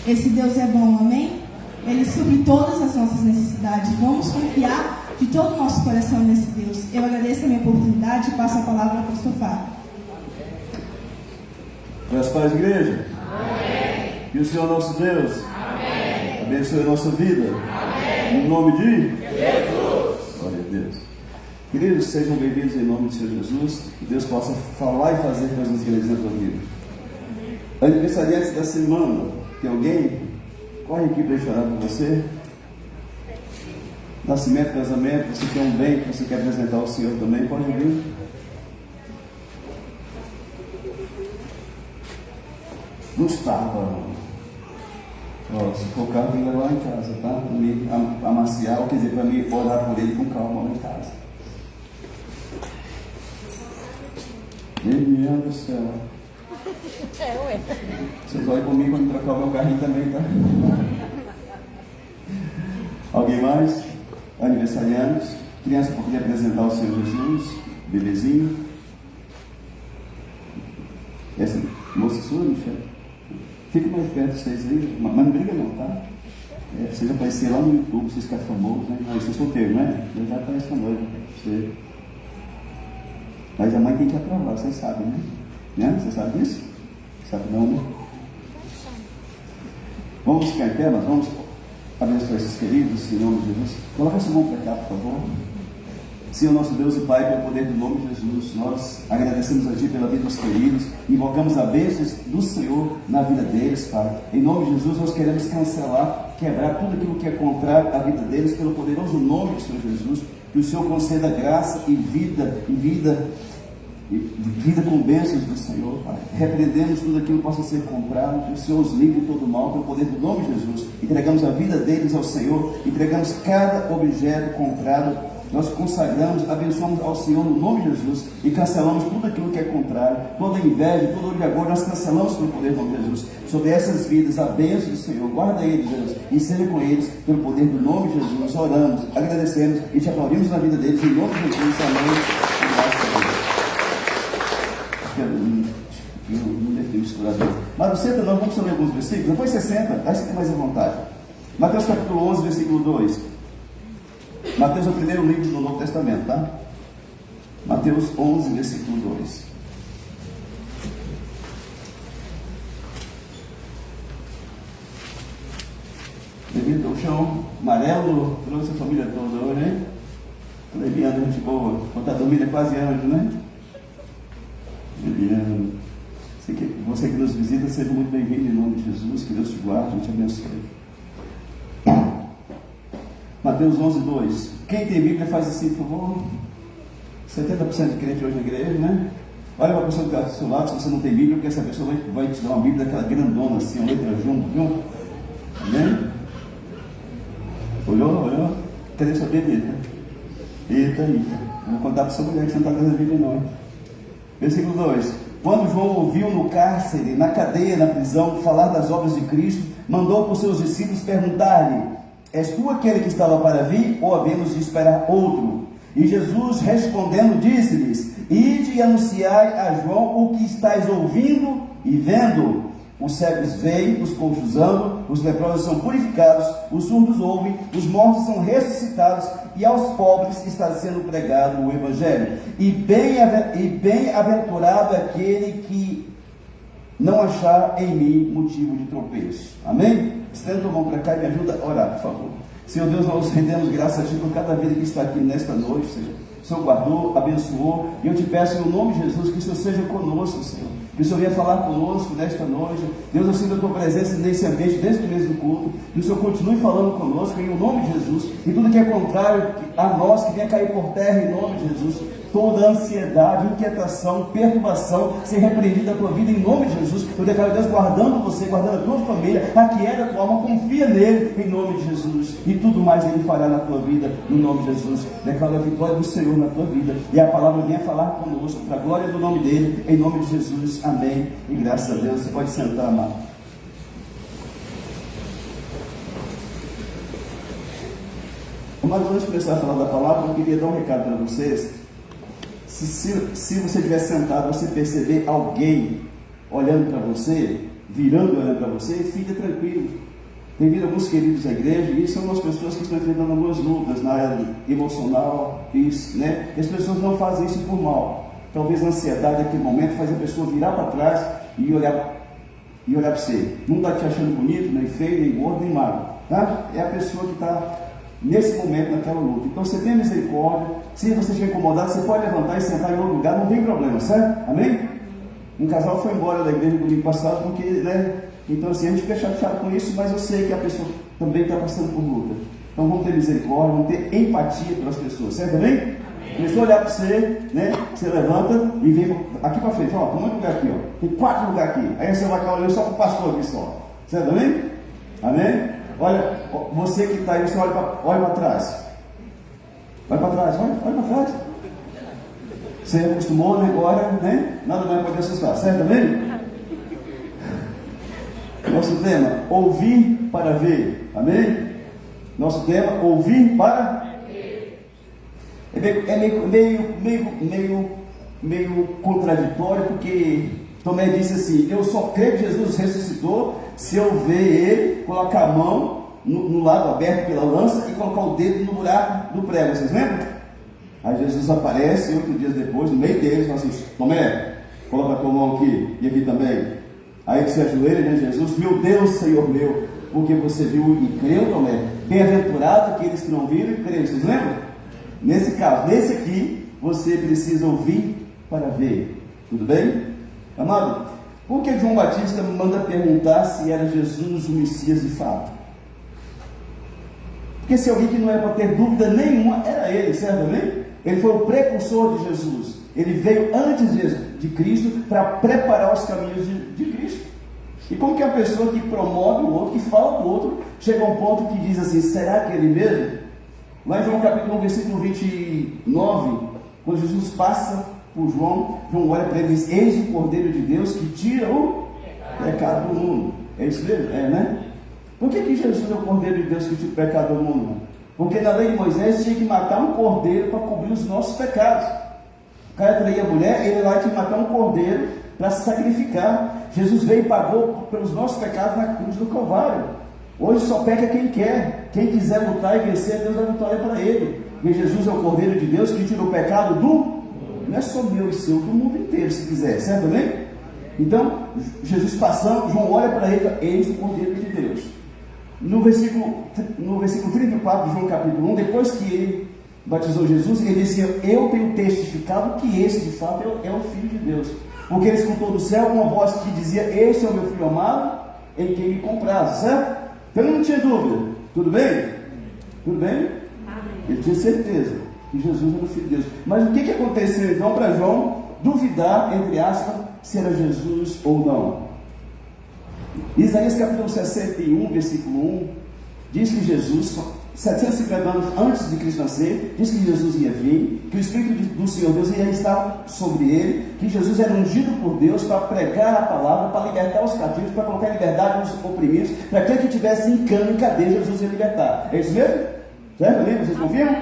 Esse Deus é bom, amém? Ele supre todas as nossas necessidades. Vamos confiar de todo o nosso coração nesse Deus. Eu agradeço a minha oportunidade e passo a palavra ao pastor Fábio. Graças a Deus, igreja. Amém. E o Senhor nosso Deus. Amém. Abençoe a nossa vida. Amém. Em nome de Jesus. Glória a Deus. Queridos, sejam bem-vindos em nome do Senhor Jesus. Que Deus possa falar e fazer coisas grandes na tua vida. Aniversariantes da semana. Tem alguém? Corre aqui para chorar por você. Nascimento, casamento, você tem um bem que você quer apresentar ao Senhor também, pode vir. Gustavo, se for o carro, vem levar lá em casa, tá? Para mim amaciar, ou quer dizer, para mim orar por ele com calma lá em casa. Meu Deus do céu. Vocês olhem comigo quando trocar o meu carrinho também, tá? Alguém mais? Aniversariantes? Criança para poder apresentar o Senhor Jesus? Bebezinho? Essa moça sua, Michel? Fica mais perto de vocês aí, mas não briga não, tá? Vocês apareceram lá no YouTube, vocês ficarem famosos, né? Mas vocês solteiros, né? Eu já apareço com a noiva. Mas a mãe tem que aprovar, vocês sabem, né? Você sabe disso? Sabe não, né? Vamos ficar em pé, mas vamos abençoar esses queridos, em nome de Jesus. Coloca essa mão para cá, por favor. Senhor nosso Deus e Pai, pelo poder do nome de Jesus, nós agradecemos a Ti pela vida dos queridos, invocamos a bênção do Senhor na vida deles, Pai. Em nome de Jesus, nós queremos cancelar, quebrar tudo aquilo que é contrário à vida deles, pelo poderoso nome do Senhor Jesus, que o Senhor conceda graça e vida com bênçãos do Senhor, Pai. Repreendemos tudo aquilo que possa ser contrário, que o Senhor os livre de todo mal, pelo poder do nome de Jesus. Entregamos a vida deles ao Senhor, entregamos cada objeto contrário. Nós consagramos, abençoamos ao Senhor no nome de Jesus e cancelamos tudo aquilo que é contrário, toda inveja, todo olho de agora, nós cancelamos pelo poder do nome de Jesus. Sobre essas vidas, a bênção do Senhor, guarda eles, Deus, e seja com eles, pelo poder do nome de Jesus. Oramos, agradecemos e te aplaudimos na vida deles, em nome de Jesus. Amém. Não deve ter misturado. Mas não senta não, vamos ler alguns versículos, depois você senta, aí você tem mais à vontade. Mateus capítulo 11, versículo 2. Mateus é o primeiro livro do Novo Testamento, tá? Mateus 11, versículo 2. Devido ao chão amarelo, trouxe a família toda hoje, hein? Leviano, gente boa. Quando está dormindo é quase anjo, né? Leviano. Você que nos visita, seja muito bem-vindo em nome de Jesus. Que Deus te guarde e te abençoe. Mateus 11, 2. Quem tem Bíblia faz assim, por favor. 70% de crente hoje na igreja, né? Olha para a pessoa que está do seu lado, se você não tem Bíblia, porque essa pessoa vai te dar uma Bíblia daquela grandona assim, uma letra junto, viu? Amém? Olhou? Cadê sua Bíblia? Eita. Vou contar para sua mulher que você não está dando a Bíblia não. Versículo 2. Quando João ouviu no cárcere, na cadeia, na prisão, falar das obras de Cristo, mandou para os seus discípulos perguntar-lhe: és tu aquele que estava para vir, ou havemos de esperar outro? E Jesus respondendo disse-lhes: ide e anunciai a João o que estáis ouvindo e vendo. Os cegos veem, os coxos andam, os leprosos são purificados, os surdos ouvem, os mortos são ressuscitados, e aos pobres está sendo pregado o Evangelho. E bem-aventurado aquele que não achar em mim motivo de tropeço. Amém? Estenda tua mão para cá e me ajuda a orar, por favor. Senhor Deus, nós rendemos graças a Ti por cada vida que está aqui nesta noite, Senhor. O Senhor guardou, abençoou, e eu te peço em nome de Jesus que o Senhor seja conosco, Senhor. Que o Senhor venha falar conosco nesta noite. Deus, eu sinto a Tua presença nesse ambiente desde o começo do culto. Que o Senhor continue falando conosco em nome de Jesus. E tudo que é contrário a nós, que venha cair por terra em nome de Jesus. Toda ansiedade, inquietação, perturbação, ser repreendida da tua vida em nome de Jesus. Eu declaro Deus guardando você, guardando a tua família, aquieta a tua alma, confia nele em nome de Jesus. E tudo mais ele fará na tua vida, no nome de Jesus. Declaro a vitória do Senhor na tua vida. E a palavra venha falar conosco, para a glória do nome dele, em nome de Jesus. Amém. E graças a Deus. Você pode sentar, amado. Mas antes de começar a falar da palavra, eu queria dar um recado para vocês. Se você estiver sentado, você perceber alguém olhando para você, virando, olhando para você, fica tranquilo. Tem vindo alguns queridos da igreja, e são umas pessoas que estão enfrentando algumas lutas na área emocional, isso, né? E as pessoas não fazem isso por mal. Talvez a ansiedade naquele momento faz a pessoa virar para trás e olhar para você. Não está te achando bonito, nem feio, nem gordo, nem magro, tá? É a pessoa que está nesse momento naquela luta. Então você tenha misericórdia. Se você estiver incomodado, você pode levantar e sentar em outro lugar, não tem problema, certo? Amém? Um casal foi embora da igreja no domingo passado porque, né? Então assim, a gente fica chateado com isso, mas eu sei que a pessoa também está passando por luta. Então vamos ter misericórdia, vamos ter empatia pelas pessoas, certo? Amém? Começou a olhar para você, né? Você levanta e vem aqui para frente, ó, tem um lugar aqui, ó. Tem 4 lugares aqui. Aí você vai ficar olhando só para o pastor aqui só. Certo? Amém? Amém? Olha, você que está aí, você olha para trás. Olha para trás, olha para trás. Você acostumou, né? Agora, né? Nada mais pode assustar, certo? Amém? Nosso tema, ouvir para ver. Amém? Nosso tema, ouvir para ver. É meio contraditório, porque Tomé disse assim: eu só creio que Jesus ressuscitou se eu ver ele colocar a mão no lado aberto pela lança e colocar o dedo no buraco do prego. Vocês lembram? Aí Jesus aparece 8 dias depois, no meio deles, e fala assim: Tomé, coloca a tua mão aqui e aqui também. Aí ele se ajoelha, né, Jesus? Meu Deus, Senhor meu, porque você viu e creu, Tomé. Bem-aventurado aqueles que não viram e creram. Vocês lembram? Nesse caso, nesse aqui, você precisa ouvir para ver. Tudo bem? Amado, por que João Batista manda perguntar se era Jesus o Messias de fato? Porque se alguém que não era para ter dúvida nenhuma, era ele, certo? Amém? Ele foi o precursor de Jesus. Ele veio antes de Cristo para preparar os caminhos de Cristo. E como que a pessoa que promove o outro, que fala do outro, chega a um ponto que diz assim: será que é ele mesmo? Lá em João capítulo 1, versículo 29, quando Jesus passa por João olha para ele e diz: eis o Cordeiro de Deus que tira o pecado do mundo. É isso mesmo? É, né? Por que Jesus é o Cordeiro de Deus que tira o pecado do mundo? Porque na lei de Moisés tinha que matar um cordeiro para cobrir os nossos pecados. O cara traía a mulher, ele lá tinha que matar um cordeiro para se sacrificar. Jesus veio e pagou pelos nossos pecados na cruz do Calvário. Hoje só peca quem quer. Quem quiser lutar e vencer, Deus dá vitória para ele. E Jesus é o Cordeiro de Deus que tirou o pecado do... Não é só meu e seu, do mundo inteiro, se quiser, certo? Amém? Então, Jesus passando, João olha para ele e fala: eis o Cordeiro de Deus. No versículo 34 de João capítulo 1, depois que ele batizou Jesus, ele disse: eu tenho testificado que esse de fato é o Filho de Deus. Porque ele escutou do céu uma voz que dizia: este é o meu Filho amado, em quem me comprazo, certo? Então ele não tinha dúvida. Tudo bem? Tudo bem? Ele tinha certeza que Jesus era o Filho de Deus. Mas o que aconteceu então para João duvidar, entre aspas, se era Jesus ou não? Isaías capítulo 61, versículo 1, diz que Jesus, 750 anos antes de Cristo nascer, diz que Jesus ia vir, que o Espírito do Senhor Deus ia estar sobre ele, que Jesus era ungido por Deus para pregar a palavra, para libertar os cativos, para colocar em liberdade os oprimidos, para aquele que estivesse em cana e cadeia, Jesus ia libertar. É isso mesmo? Certo? Amém? Vocês confirmam?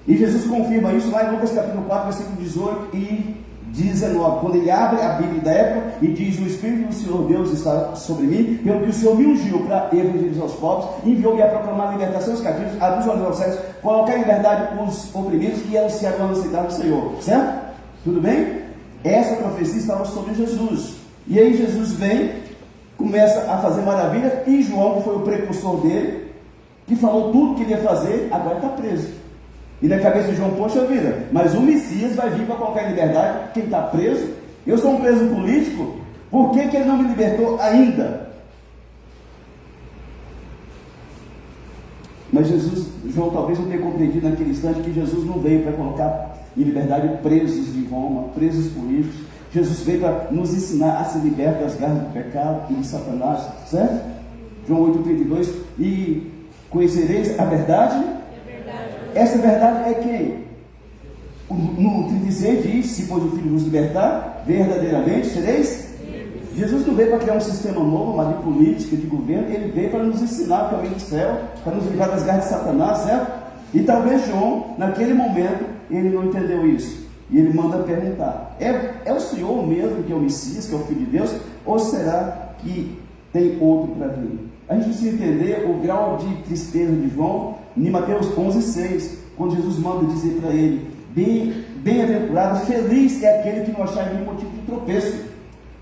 E Jesus confirma isso lá em Lucas capítulo 4, versículo 18 e 19, quando ele abre a Bíblia da época e diz: o Espírito do Senhor Deus está sobre mim, pelo que o Senhor me ungiu para evangelizar os pobres, enviou-me a proclamar a libertação dos cativos, abrir os olhos aos cegos, colocar em liberdade os oprimidos e anunciar o ano aceitável do Senhor. Certo? Tudo bem? Essa profecia estava sobre Jesus. E aí Jesus vem, começa a fazer maravilha, e João, que foi o precursor dele, que falou tudo que ele ia fazer, agora está preso. E na cabeça de João: poxa vida, mas o Messias vai vir para colocar em liberdade quem está preso? Eu sou um preso político, por que ele não me libertou ainda? Mas João talvez não tenha compreendido naquele instante que Jesus não veio para colocar em liberdade presos de Roma, presos políticos. Jesus veio para nos ensinar a ser libertos das garras do pecado e de Satanás, certo? João 8,32, e conhecereis a verdade. Essa verdade é quem? No 36 diz: se pois o Filho vos libertar, verdadeiramente sereis. Jesus não veio para criar um sistema novo, uma de política, de governo. Ele veio para nos ensinar o caminho do céu, para nos livrar das garras de Satanás, certo? E talvez João, naquele momento, ele não entendeu isso. E ele manda perguntar: é o Senhor mesmo que é o Messias, que é o Filho de Deus? Ou será que tem outro para vir? A gente precisa entender o grau de tristeza de João em Mateus 11,6, quando Jesus manda dizer para ele: bem-aventurado, feliz é aquele que não achar nenhum motivo de tropeço.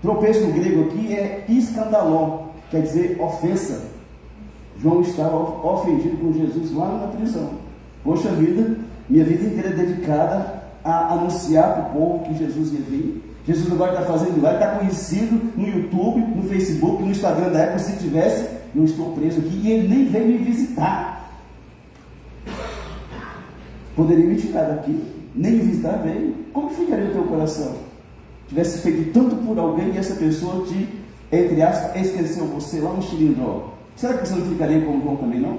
Tropeço no grego aqui é escandalon, quer dizer ofensa. João estava ofendido com Jesus lá na prisão. Poxa vida, minha vida inteira é dedicada a anunciar para o povo que Jesus ia vir. Jesus agora está fazendo milagre, está conhecido no YouTube, no Facebook, no Instagram da época. Se tivesse, eu estou preso aqui e ele nem veio me visitar. Poderia me tirar daqui, nem me visitar veio. Como ficaria o teu coração? Tivesse feito tanto por alguém e essa pessoa te, entre aspas, esqueceu você lá no Xilindró. Será que você não ficaria como João também, não?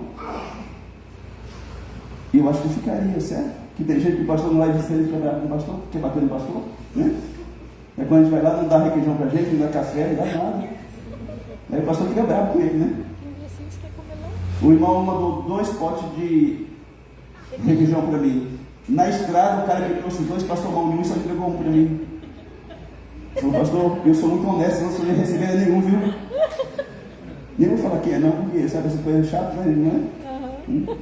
Eu acho que ficaria, certo? Que tem gente que o pastor não vai visitar ele, fica bravo com o pastor, quer bater no pastor, né? É quando a gente vai lá, não dá requeijão pra gente, não dá café, não dá nada. Aí o pastor fica bravo com ele, né? O irmão mandou 2 potes de requeijão para mim. Na estrada, o cara que trouxe 2 passou mal nenhum e só entregou 1 para mim. Falou: pastor, eu sou muito honesto, não sou nem receber nenhum, viu? Nem vou falar quem é, não, porque sabe essa coisa chata, né? Não é?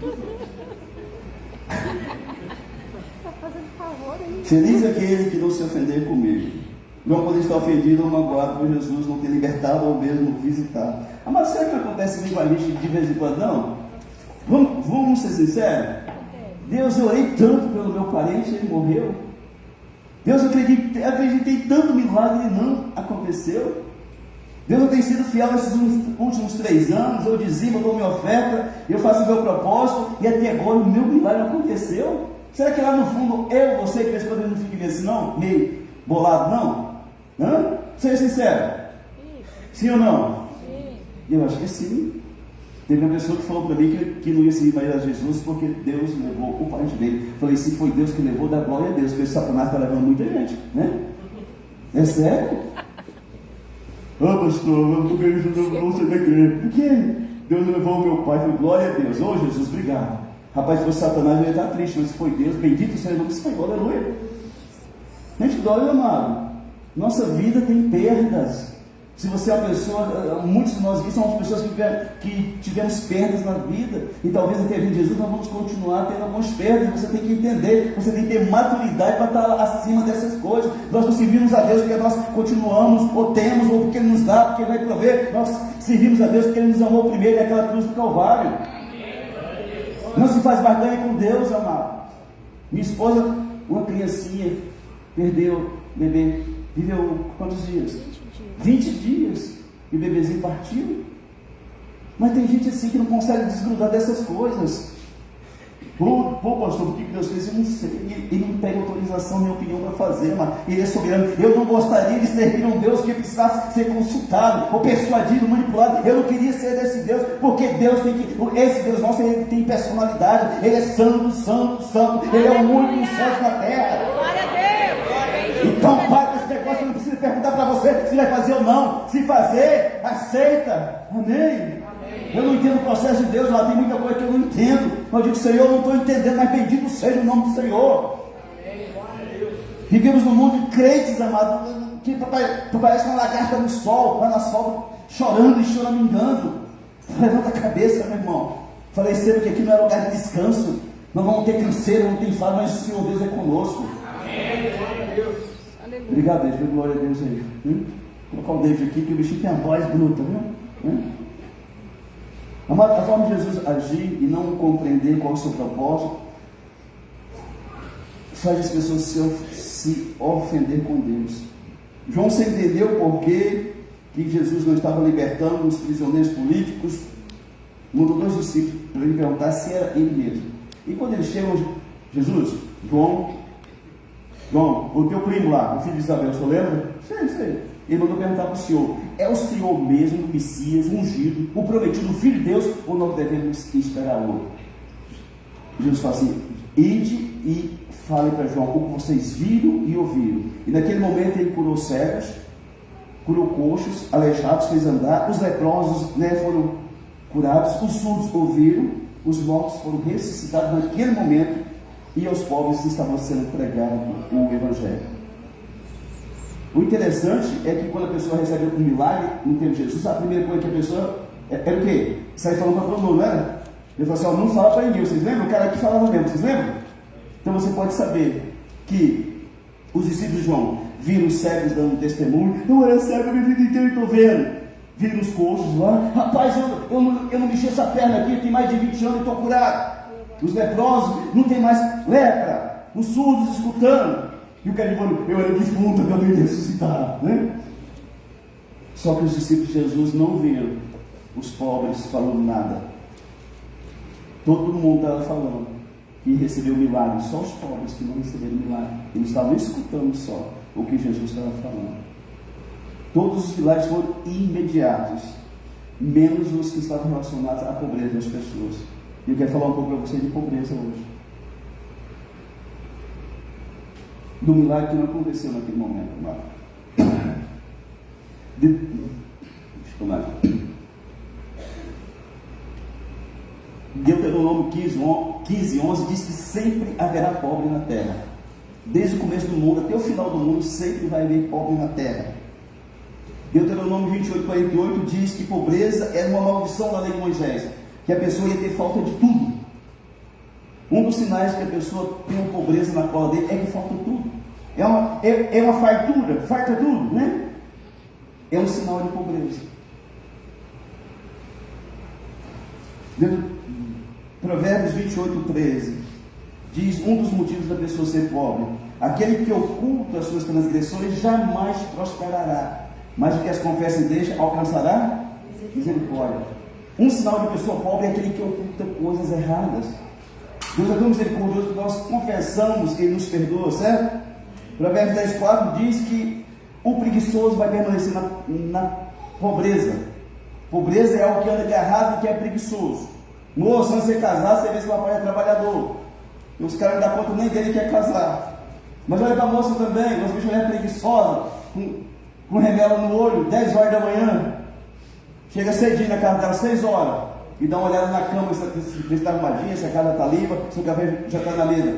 Tá fazendo favor aí. Feliz aquele que não se ofender comigo. Não poder estar ofendido ou magoado por Jesus não ter libertado ou mesmo visitado. Mas será que acontece comigo a gente de vez em quando? Não. Vamos ser sinceros? Deus, eu orei tanto pelo meu parente, ele morreu. Deus, eu acreditei tanto milagre e não aconteceu. Deus, eu tenho sido fiel nesses últimos 3 anos, eu dizimo, eu dou minha oferta, eu faço o meu propósito, e até agora o meu milagre aconteceu. Será que lá no fundo, você, que vez quando não fica assim, não? Meio bolado, não? Hã? Seja sincero. Sim ou não? Sim. Eu acho que sim. Teve uma pessoa que falou para mim que não ia seguir mais a Jesus porque Deus levou o parente dele. Falei: se foi Deus que levou, dá glória a Deus, porque Satanás está levando muita gente, né? É sério? Pastor, eu estou querendo, não sei crer. Por quê? Deus levou o meu pai, foi glória a Deus. Jesus, obrigado. Rapaz, se fosse Satanás, eu ia estar triste, mas se foi Deus, bendito seja o nome do Senhor, aleluia. Gente, glória, amado. Nossa vida tem perdas. Se você é uma pessoa, muitos de nós aqui somos pessoas que tivemos perdas na vida, e talvez até vir Jesus nós vamos continuar tendo algumas perdas. Você tem que entender, você tem que ter maturidade para estar acima dessas coisas. Nós não servimos a Deus porque nós continuamos, ou temos, ou porque Ele nos dá, porque Ele vai prover. Nós servimos a Deus porque Ele nos amou primeiro naquela cruz do Calvário. Não se faz barganha com Deus, amado. Minha esposa, uma criancinha, perdeu o bebê, viveu quantos dias? 20 dias, e o bebezinho partiu. Mas tem gente assim que não consegue desgrudar dessas coisas. Pô, pastor, o que Deus fez? Eu não sei. Ele não pega autorização nem opinião para fazer, mas Ele é soberano. Eu não gostaria de servir um Deus que precisasse ser consultado, ou persuadido, manipulado. Eu não queria ser desse Deus, porque Deus tem que. Esse Deus nosso, ele tem personalidade. Ele é santo, santo, santo. Ele é o único no céu e na terra. Glória a Deus. Então, para com esse negócio, eu não preciso perguntar para você se vai fazer ou não. Se fazer, aceita. Amém? Eu não entendo o processo de Deus, lá tem muita coisa que eu não entendo. Mas eu digo: Senhor, eu não estou entendendo, mas bendito seja o nome do Senhor. Vivemos num mundo de crentes, amado, que parece uma lagarta no sol, lá no sol, chorando e choramingando. Levanta a cabeça, meu irmão. Falei sempre que aqui não é lugar de descanso. Não vamos ter canseira, não tem fala, mas o Senhor Deus é conosco. Obrigado, Deus, glória a Deus aí. Vou colocar o David aqui, que o bichinho tem a voz bruta, viu? Amado, a forma de Jesus agir e não compreender qual é o seu propósito faz as pessoas se ofender com Deus. João se entendeu por que Jesus não estava libertando os prisioneiros políticos. Mandou 2 discípulos para ele perguntar se era ele mesmo. E quando eles chegam, Jesus, João, o teu primo lá, o filho de Isabel, o senhor lembra? Sei. Ele mandou perguntar para o Senhor: é o Senhor mesmo, o Messias, ungido, o prometido, o Filho de Deus, ou nós devemos esperar outro? Jesus fala assim: ide e fale para João o que vocês viram e ouviram. E naquele momento ele curou cegos, curou coxos, aleijados, fez andar, os leprosos foram curados, os surdos ouviram, os mortos foram ressuscitados naquele momento, e aos pobres estava sendo pregado o Evangelho. O interessante é que quando a pessoa recebe um milagre no tempo de Jesus, a primeira coisa que a pessoa era o quê? Sai falando para todo mundo, não era? Ele falou assim, ó, não fala para ninguém, vocês lembram? O cara aqui falava mesmo, vocês lembram? Então você pode saber que os discípulos de João viram os cegos dando testemunho. Eu era cego a minha vida inteira e estou vendo. Viram os coxos lá. Rapaz, eu não mexi essa perna aqui, tem mais de 20 anos e estou curado. Os leprosos não tem mais lepra. Os surdos escutando. E o cara falou, eu era defunto, eu acabei de ressuscitar. Né? Só que os discípulos de Jesus não viram os pobres falando nada. Todo mundo estava falando que recebeu milagre, só os pobres que não receberam milagre. Eles estavam escutando só o que Jesus estava falando. Todos os milagres foram imediatos, menos os que estavam relacionados à pobreza das pessoas. E eu quero falar um pouco para vocês de pobreza hoje. Do milagre que não aconteceu naquele momento. Deixa eu tomar. Deuteronômio 15:11 diz que sempre haverá pobre na terra. Desde o começo do mundo até o final do mundo, sempre vai haver pobre na terra. Deuteronômio 28:48 diz que pobreza era uma maldição da lei de Moisés, que a pessoa ia ter falta de tudo. Um dos sinais que a pessoa tem uma pobreza na cola dele é que falta tudo. É uma fartura, farta tudo, né? É um sinal de pobreza. Provérbios 28:13 diz, um dos motivos da pessoa ser pobre, aquele que oculta as suas transgressões jamais prosperará, mas o que as confessa e deixa alcançará misericórdia. Um sinal de pessoa pobre é aquele que oculta coisas erradas. Deus é tão misericordioso que nós confessamos que Ele nos perdoa, certo? Provérbios 10:4 diz que o preguiçoso vai permanecer na pobreza. Pobreza é algo que anda agarrado e que é preguiçoso. Moço, antes de você casar, você vê se o papai é trabalhador. E os caras não dão conta nem dele que quer casar. Mas olha para a moça também, você vê que ela é preguiçosa, com remela no olho, 10 horas da manhã. Chega cedinho na casa dela, 6 horas. E dá uma olhada na cama, se está arrumadinha, se a casa está limpa, se o café já está na mesa.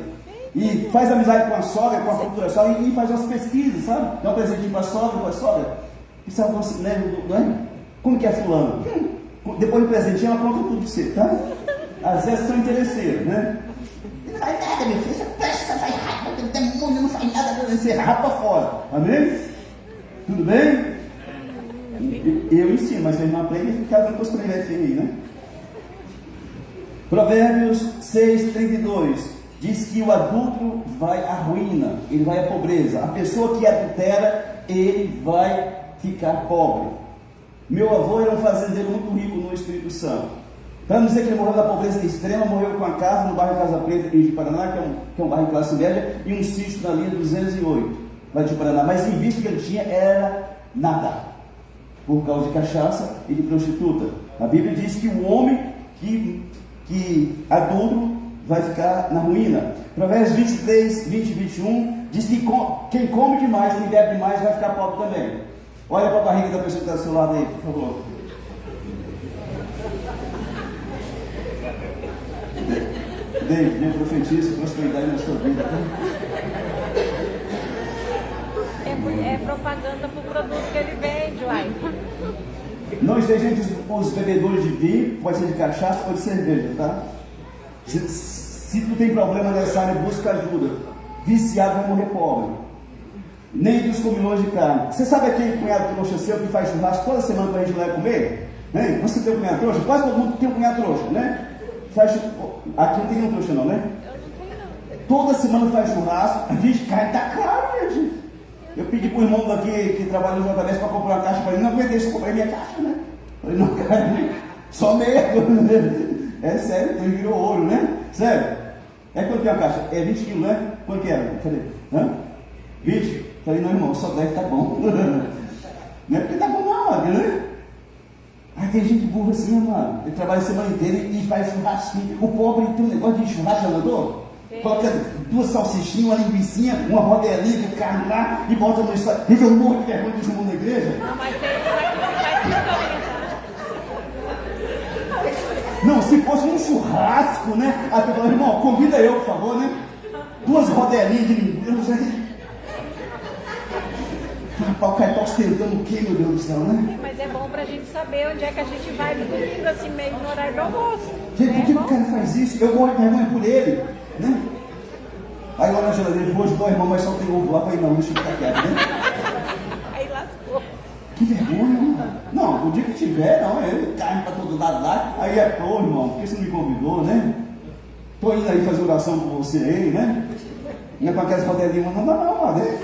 E faz amizade com a sogra, com a futura sogra, e faz umas pesquisas, sabe? Dá um presentinho para a sogra. E sabe como se lembra, não é? Como que é fulano? Depois do presentinho ela conta tudo de você, tá? Às vezes são interesseiros, né? Não faz nada, meu filho, você presta, faz rapa, o demônio não faz nada, você rapa fora. Amém? Tudo bem? Eu ensino, mas vocês não aprendem e ficam com os três aí, né? Provérbios 6:32 diz que o adúltero vai à ruína, ele vai à pobreza. A pessoa que adultera, ele vai ficar pobre. Meu avô era um fazendeiro muito rico no Espírito Santo. Para não dizer que ele morreu da pobreza extrema, morreu com a casa no bairro Casa Preta, em Paraná, que é um bairro de classe média, e um sítio na linha 208, lá de Paraná. Mas em vista que ele tinha era nada, por causa de cachaça e de prostituta. A Bíblia diz que o homem que adulto vai ficar na ruína. Provérbios 23:20-21 diz que quem come demais, quem bebe demais, vai ficar pobre também. Olha para a barriga da pessoa que está do seu lado aí, por favor. David, profetiza prosperidade na sua vida. É propaganda para o produto que ele vende, uai. Não esteja entre os bebedores de vinho, pode ser de cachaça ou de cerveja, tá? Se tu tem problema nessa área, busca ajuda. Viciado vai morrer pobre. Nem dos comilões de carne. Você sabe aquele cunhado trouxa seu que faz churrasco toda semana para a gente lá comer? Né? Você tem um cunhado trouxa? Quase todo mundo tem um cunhado trouxa, né? Aqui não tem nenhum trouxa não, né? Toda semana faz churrasco. A gente carne tá caro, gente. Eu pedi para o irmão daqui que trabalha no JBS para comprar uma caixa para ele. Não aguentei, se eu comprei minha caixa, né? Falei, não, carne, só meia. É sério, então virou ouro, né? Sério. É quanto que é a caixa? É 20 quilos, né? Quanto que é? Cadê? 20? Falei, não, irmão, só 10 tá bom. Não é porque tá bom não, amado, né? Aí tem gente burra assim, amado. Ele trabalha a semana inteira e faz churrasco. O pobre tem um negócio de churrasco, já mandou? Coloca 2 salsichinhas, uma linguicinha, uma rodelinha de carne lá e bota no estado. Eu morro de vergonha de mundo na igreja. Não, mas tem que não faz Não, se fosse um churrasco, né? Aí tu fala, irmão, convida eu, por favor, né? 2 rodelinhas de linguiça. o cara está ostentando o quê, meu Deus do céu, né? Mas é bom pra gente saber onde é que a gente vai no domingo, assim, meio no horário do almoço. Gente, por que É o cara faz isso? Eu morro de vergonha por ele, né? Aí olha na geladeira, hoje não, irmão, mas só tem ovo lá para ir na luz ficar quieto, né? Aí lascou. Que vergonha, mano. Não, o dia que tiver, não, ele carne para todo lado lá. Aí é, pô, irmão, por que você não me convidou, né? Tô indo aí fazer oração por você aí, né? Não é com aquelas rodelinhas, não dá não, mano, né?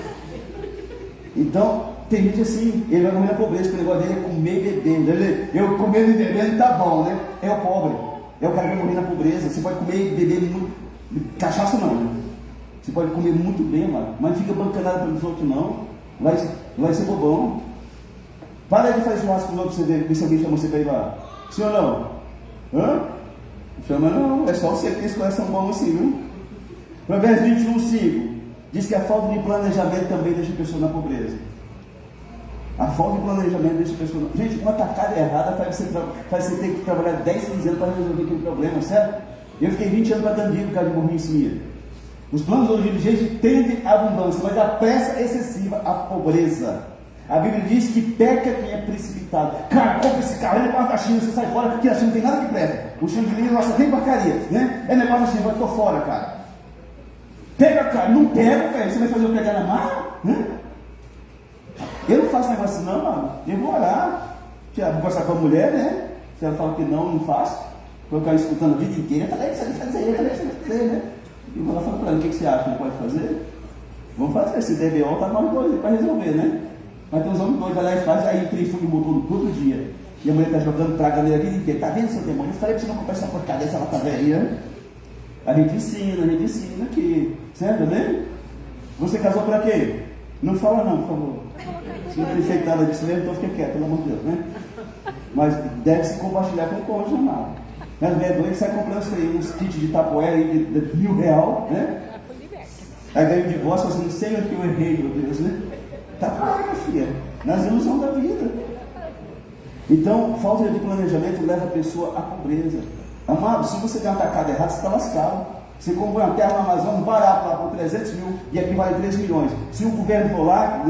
Então, tem gente assim, ele vai morrer na pobreza, porque o negócio dele é comer e beber. Eu comendo e bebendo tá bom, né? É o pobre, é o cara que vai morrer na pobreza. Você pode comer e beber muito, cachaça não, né? Você pode comer muito bem, mano, mas não fica bancando nada pelos outros não, vai ser bobão. Para aí de fazer churrasco com os outros, você vê se alguém chama você para ir lá. Sim ou não? Hã? Chama não, é só você que tem esse coração bom assim, viu? Provérbios 21, 5 diz que a falta de planejamento também deixa a pessoa na pobreza. A falta de planejamento deixa a pessoa na... Gente, uma tacada errada faz você ter que trabalhar 10, 15 anos para resolver aquele problema, certo? Eu fiquei 20 anos para Dandido, por causa de burrice. Os planos dos dirigentes tendem à abundância, mas a pressa excessiva à pobreza. A Bíblia diz que peca quem é precipitado. Cara, compra esse carro, é negócio da China, você sai fora, porque a China não tem nada que presta. O chantilly, nossa, tem porcaria, né? É negócio da China, vai por fora, cara. Pega, cara, não pega, velho, você vai fazer eu pegar na marra? Eu não faço negócio assim, não, mano. Eu vou orar. Vou conversar com a mulher, né? Se ela fala que não faço, vou ficar escutando a vida inteira. Eu falei que você vai fazer, né? E vou lá falar para ela, o que você acha que pode fazer? Vamos fazer, se der B.O., tá nós dois para resolver, né? Mas tem uns homens doidos, lá e faz, aí tem fogo motor todo dia. E a mulher está jogando praga nele a vida inteira. Tá vendo, seu demônio? Eu falei para você não comprar essa porcaria, ela tá velha, né? A gente ensina aqui. Certo, né? Você casou para quê? Não fala não, por favor. Se não tem feito nada disso mesmo, então fica quieto, pelo amor de Deus, né? Mas deve se compartilhar com o cônjuge, amado. Mas mulher doida sai comprando uns kits de tapoé de R$1.000, né? Aí ganha o divórcio, assim, não sei onde que eu errei, meu Deus, né? Tá paga, filha, nas ilusões da vida. Então, falta de planejamento leva a pessoa à pobreza. Amado, se você der uma tacada errada, você está lascado. Você comprou uma terra no Amazonas barato lá por 300 mil e aqui vale 3 milhões. Se o governo for lá,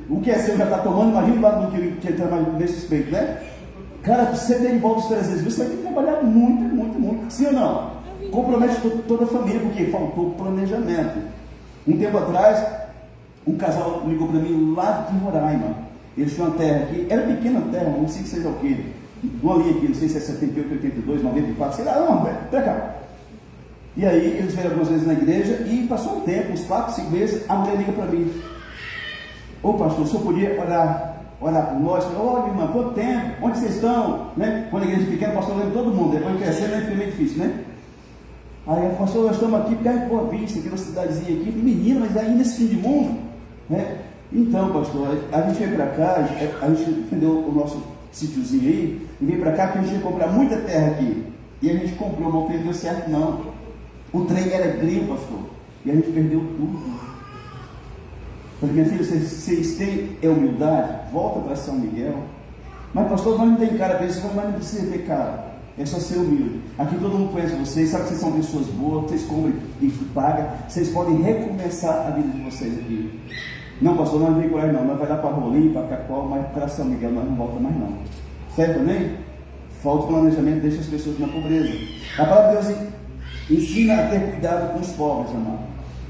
o que é seu já está tomando, imagina lá no que ele está nesse respeito, né? Cara, para você ter de volta os 300 mil, você vai ter que trabalhar muito. Sim ou não? Compromete toda a família, porque faltou planejamento. Um tempo atrás, um casal ligou para mim lá de Roraima. Eles tinham uma terra aqui, era pequena terra, não sei que seja o quê. Uma linha aqui, não sei se é 78, 82, 94, sei lá, não, pra cá. E aí eles vieram algumas vezes na igreja e passou um tempo, uns 4, 5 meses, a mulher liga para mim. Ô pastor, o senhor podia orar por nós? Eu falei, olha irmã, quanto tempo? Onde vocês estão? Né? Quando a igreja é pequena, o pastor lembra todo mundo, depois crescendo, né? Fica meio difícil, né? Aí o pastor, nós estamos aqui perto de Boa Vista, aqui na cidadezinha aqui. Menino, mas aí nesse fim de mundo, né? Então pastor, a gente veio para cá, a gente vendeu o nosso sítiozinho aí, e veio para cá porque a gente ia comprar muita terra aqui. E a gente comprou, mas não deu certo não. O trem era grego, pastor, e a gente perdeu tudo. Falei, minha filha, vocês têm humildade? Volta para São Miguel. Mas pastor, nós não tem cara para isso, mas não precisa ter cara. É só ser humilde. Aqui todo mundo conhece vocês, sabe que vocês são pessoas boas, vocês compram e pagam, vocês podem recomeçar a vida de vocês aqui. Não, pastor, nós não tem coragem não, nós vai dar para Rolim, para Cacau, mas para São Miguel nós não volta mais não. Certo também? Falta planejamento, deixa as pessoas na pobreza. A palavra de Deus ensina a ter cuidado com os pobres, amado.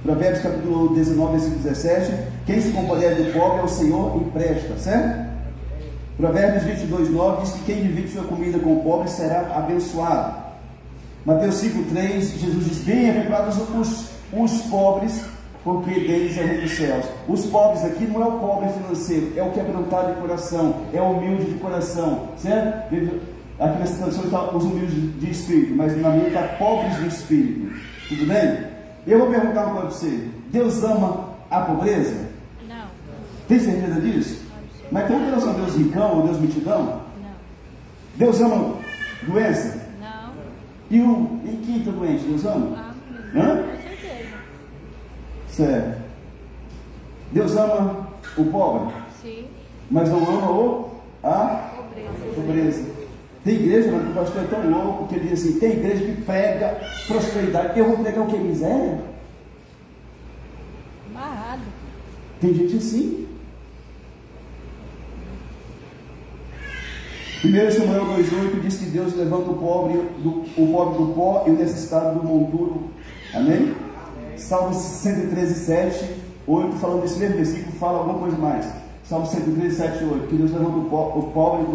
Provérbios capítulo 19, versículo 17. Quem se compadece do pobre é o Senhor e presta, certo? Provérbios 22, 9 diz que quem divide sua comida com o pobre será abençoado. Mateus 5, 3, Jesus diz, bem-aventurados os pobres, porque deles é o reino dos céus. Os pobres aqui não é o pobre financeiro, é o quebrantado de coração, é o humilde de coração, certo? Aqui nessa tradução está os humildes de espírito, mas na minha está pobres de espírito. Tudo bem? Eu vou perguntar uma coisa para você. Deus ama a pobreza? Não. Tem certeza disso? Mas então Deus é um Deus ricão, um Deus mitidão? Não. Deus ama doença? Não. E quem está doente? Deus ama? Hã? Com certeza. Certo. Deus ama o pobre? Sim. Mas não ama a pobreza. Tem igreja, mas o pastor é tão louco que ele diz assim, tem igreja que prega prosperidade. Eu vou pregar o que? Miséria? Amarrado. Tem gente assim. 1 Samuel 2,8 diz que Deus levanta o pobre do pó e o necessitado do monturo. Amém? Salmo 113, 7, 8, falando desse mesmo versículo, fala alguma coisa mais. Salmo 113, 7, 8, que Deus levanta o pobre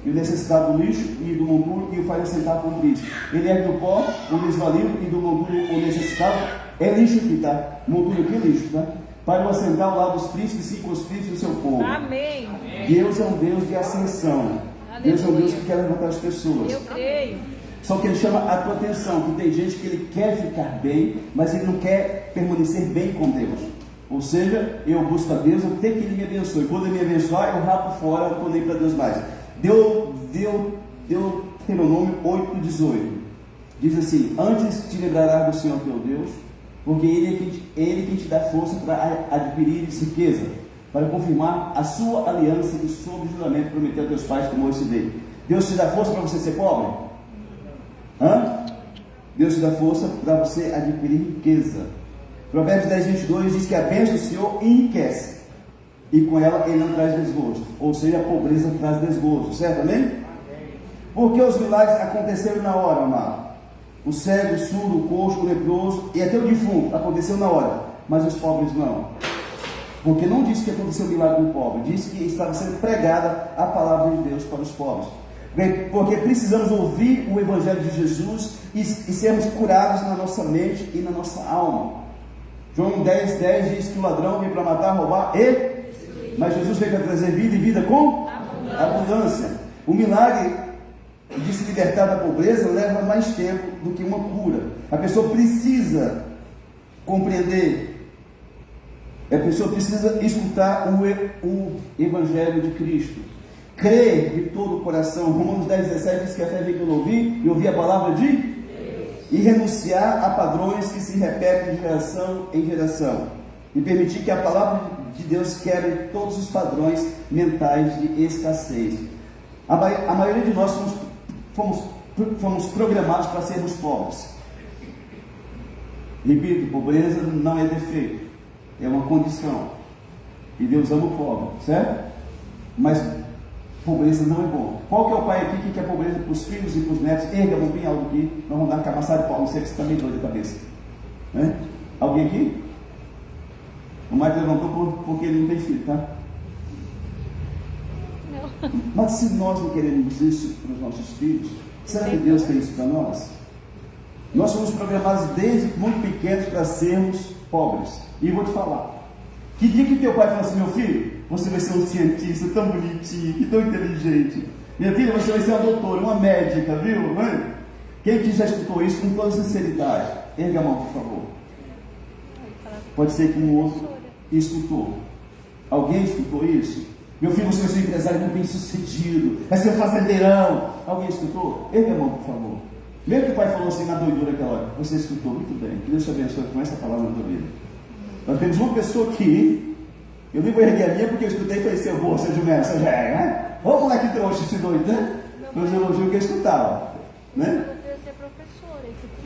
e o necessitado do lixo e do monturo e o faz assentar com o príncipe. Ele ergue do pó o desvalido e do monturo o necessitado. É lixo aqui, tá? Monturo aqui é lixo, tá? Para o assentar ao lado dos príncipes e com os príncipes do seu povo. Amém. Deus é um Deus de ascensão. Aleluia. Deus é um Deus que quer levantar as pessoas. Eu creio. Só que Ele chama a tua atenção, que tem gente que ele quer ficar bem, mas ele não quer permanecer bem com Deus. Ou seja, eu busco a Deus, eu tenho que Ele me abençoe. Quando Ele me abençoar, eu rapo fora, eu não estou nem para Deus mais. Deuteronômio 8,18 diz assim: antes te lembrarás do Senhor teu Deus, porque Ele quem te dá força para adquirir riqueza, para confirmar a sua aliança e sob o juramento prometeu a teus pais como esse dele. Deus te dá força para você ser pobre? Deus te dá força para você adquirir riqueza. Provérbios 10:22 diz que a bênção do Senhor enriquece, e com ela Ele não traz desgosto. Ou seja, a pobreza traz desgosto, certo? Amém? Porque os milagres aconteceram na hora, amado. O cego, o surdo, o coxo, o leproso e até o defunto aconteceu na hora, mas os pobres não. Porque não disse que aconteceu um milagre com o pobre, disse que estava sendo pregada a palavra de Deus para os pobres. Porque precisamos ouvir o Evangelho de Jesus e sermos curados na nossa mente e na nossa alma. João 10:10 diz que o ladrão vem para matar, roubar mas Jesus veio para trazer vida e vida com abundância. O milagre de se libertar da pobreza leva mais tempo do que uma cura. A pessoa precisa compreender, a pessoa precisa escutar o Evangelho de Cristo, crer de todo o coração. Romanos 10:17 diz que a fé vem pelo ouvir e ouvir a palavra de Deus, e renunciar a padrões que se repetem de geração em geração, e permitir que a palavra de Deus quebre todos os padrões mentais de escassez. A maioria de nós fomos programados para sermos pobres. Repito, pobreza não é defeito, é uma condição, e Deus ama o pobre, certo? Mas pobreza não é bom. Qual que é o pai aqui que quer pobreza para os filhos e para os netos? Erga a mão bem alto aqui, nós vamos dar uma camaçada de pau, não sei que você está meio doido da cabeça, né? Alguém aqui? O Marco levantou porque ele não tem filho, tá? Não. Mas se nós não queremos isso para os nossos filhos, será que Deus tem isso para nós? Nós somos programados desde muito pequenos para sermos pobres. E eu vou te falar, que dia que teu pai fala assim: meu filho, você vai ser um cientista tão bonitinho, que tão inteligente. Minha filha, você vai ser uma doutora, uma médica, viu? Quem aqui já escutou isso com toda sinceridade? Erga a mão, por favor. Pode ser que um outro escutou. Alguém escutou isso? Meu filho, você vai ser um empresário muito bem sucedido, vai ser um fazendeirão. Alguém escutou? Erga a mão, por favor. Mesmo que o pai falou assim na doidura aquela hora, você escutou muito bem. Que Deus te abençoe com essa palavra na tua vida. Nós temos uma pessoa aqui, eu nem vou erguer a minha porque eu escutei e falei: seu vô, seu Jumé, você já é, né? Ô moleque trouxa, esse doido, né? Mas eu elogio que eu escutava, né?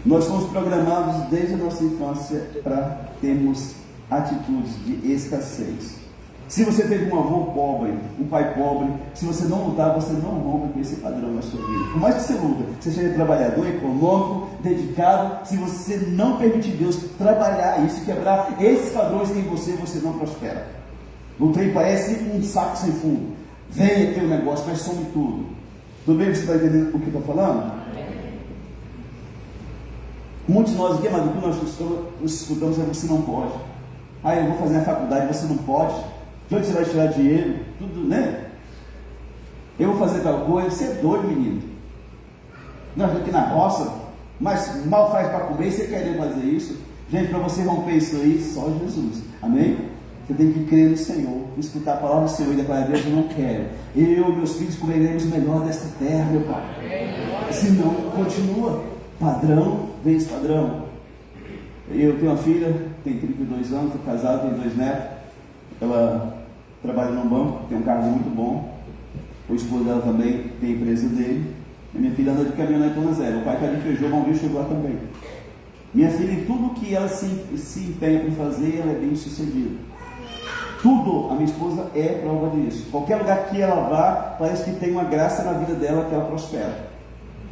Nós fomos programados desde a nossa infância para termos atitudes de escassez. Se você teve um avô pobre, um pai pobre, se você não lutar, você não rompe com esse padrão na sua vida. Por mais que você luta, você seja trabalhador, econômico, dedicado, se você não permitir Deus trabalhar isso, quebrar esses padrões em você, você não prospera. O trem parece um saco sem fundo. Vem aquele negócio, mas some tudo. Tudo bem? Você está entendendo o que eu estou falando? Muitos de nós aqui, mas o que nós escutamos é: você não pode. Ah, eu vou fazer a faculdade, você não pode. De onde você vai tirar dinheiro? Tudo, né? Eu vou fazer tal coisa. Você é doido, menino. Nós aqui na roça, mas mal faz para comer, você quer fazer isso? Gente, para você romper isso aí, só Jesus. Amém? Você tem que crer no Senhor, escutar a palavra do Senhor e declarar: Deus, eu não quero. Eu e meus filhos comeremos o melhor desta terra, meu Pai. Senão, continua. Padrão, vez padrão. Eu tenho uma filha, tem 32 anos, estou casado, tenho 2 netos. Ela trabalha num banco, tem um cargo muito bom. O esposo dela também tem a empresa dele. E minha filha anda de caminhonete Dona Zé. O pai que ela feijão, vamos ver, chegou lá também. Minha filha, em tudo que ela se empenha para fazer, ela é bem sucedida. Tudo, a minha esposa é prova disso. Qualquer lugar que ela vá, parece que tem uma graça na vida dela que ela prospera.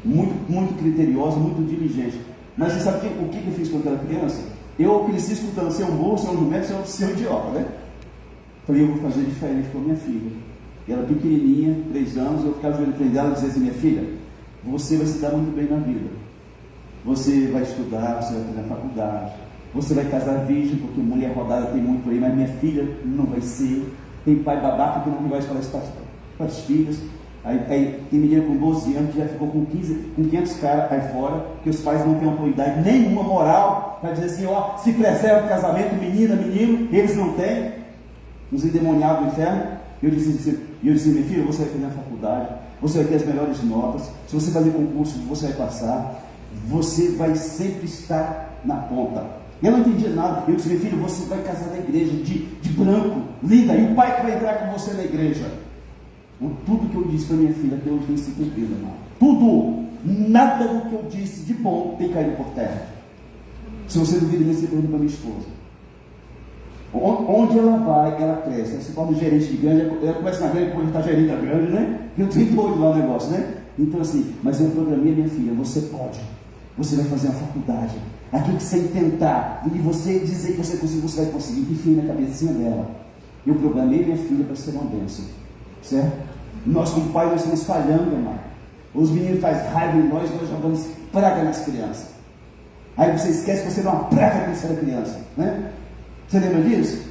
Muito criteriosa, muito diligente. Mas você sabe o que eu fiz com aquela criança? Eu cresci escutando ser um burro, ser um jumento, ser um idiota, né? Falei, eu vou fazer diferente com a minha filha. E ela pequenininha, 3 anos, eu ficava olhando para ela e dizia assim, minha filha, você vai se dar muito bem na vida. Você vai estudar, você vai fazer a faculdade, você vai casar virgem, porque mulher rodada tem muito por aí, mas minha filha não vai ser. Tem pai babaca que não vai falar isso para as filhas. Aí tem menina com 12 anos que já ficou com 500 caras aí fora, que os pais não têm autoridade nenhuma moral para dizer assim, ó, se preserva o casamento, menina, menino, eles não têm, os endemoniados do inferno. Eu disse, minha filha, você vai fazer a faculdade, você vai ter as melhores notas, se você fazer concurso, você vai passar, você vai sempre estar na ponta. Eu não entendia nada. Eu disse, minha filha, você vai casar na igreja de branco, linda, e o pai que vai entrar com você na igreja. Tudo que eu disse para minha filha até hoje tem se cumprido, irmão. Tudo, nada do que eu disse de bom tem caído por terra. Se você duvida, você pergunta para minha esposa. Onde ela vai, ela cresce. Ela se torna gerente de grande, ela começa na grande, depois está gerente da grande, né? Eu tenho doido lá o negócio, né? Então assim, mas eu programei a minha filha, você pode. Você vai fazer uma faculdade. Aquilo que você tentar, e você dizer que você conseguiu, você vai conseguir. Enfim, na cabecinha dela. Eu programei minha filha para ser uma bênção. Certo? Nós como pai, nós estamos falhando, irmão. Os meninos fazem raiva em nós jogamos praga nas crianças. Aí você esquece que você dá uma praga quando você era criança, né? Você lembra disso?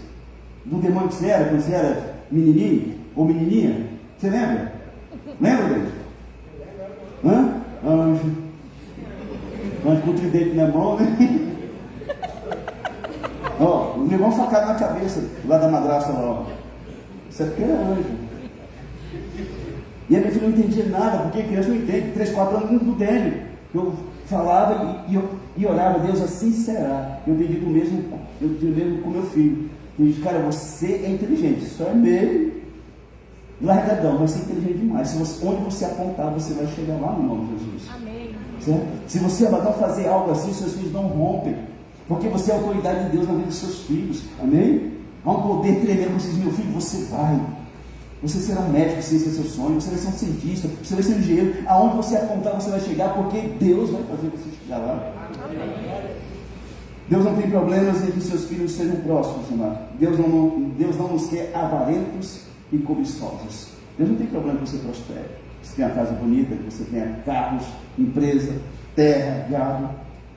Do demônio que você era, quando você era menininho ou menininha? Você lembra? Lembra dele? Anjo com o tridente na mão, né? Ó, os negócios facaram na cabeça lá da madrasta lá, ó. Isso é porque era anjo. E a minha filha não entendia nada, porque a criança não entende, 3, 4 anos não entende. Eu falava e orava a Deus, assim será. Eu pedi o mesmo com meu filho. Eu disse, cara, você é inteligente, só é meio largadão, mas você é inteligente demais. Onde você apontar, você vai chegar lá no nome de Jesus. Amém. Certo? Se você não fazer algo assim, seus filhos não rompem, porque você é a autoridade de Deus na vida dos seus filhos. Amém? Há um poder tremendo. Você diz, meu filho, você vai. Você será um médico, se esse é seu sonho. Você vai ser um cientista, você vai ser um engenheiro. Aonde você apontar, você vai chegar, porque Deus vai fazer você chegar lá. Amém. Deus não tem problemas em que seus filhos sejam prósperos, irmão. Deus não nos quer avarentos e cobiçosos. Deus não tem problema que você prospere. Que você tenha uma casa bonita, que você tenha carros, empresa, terra, gado.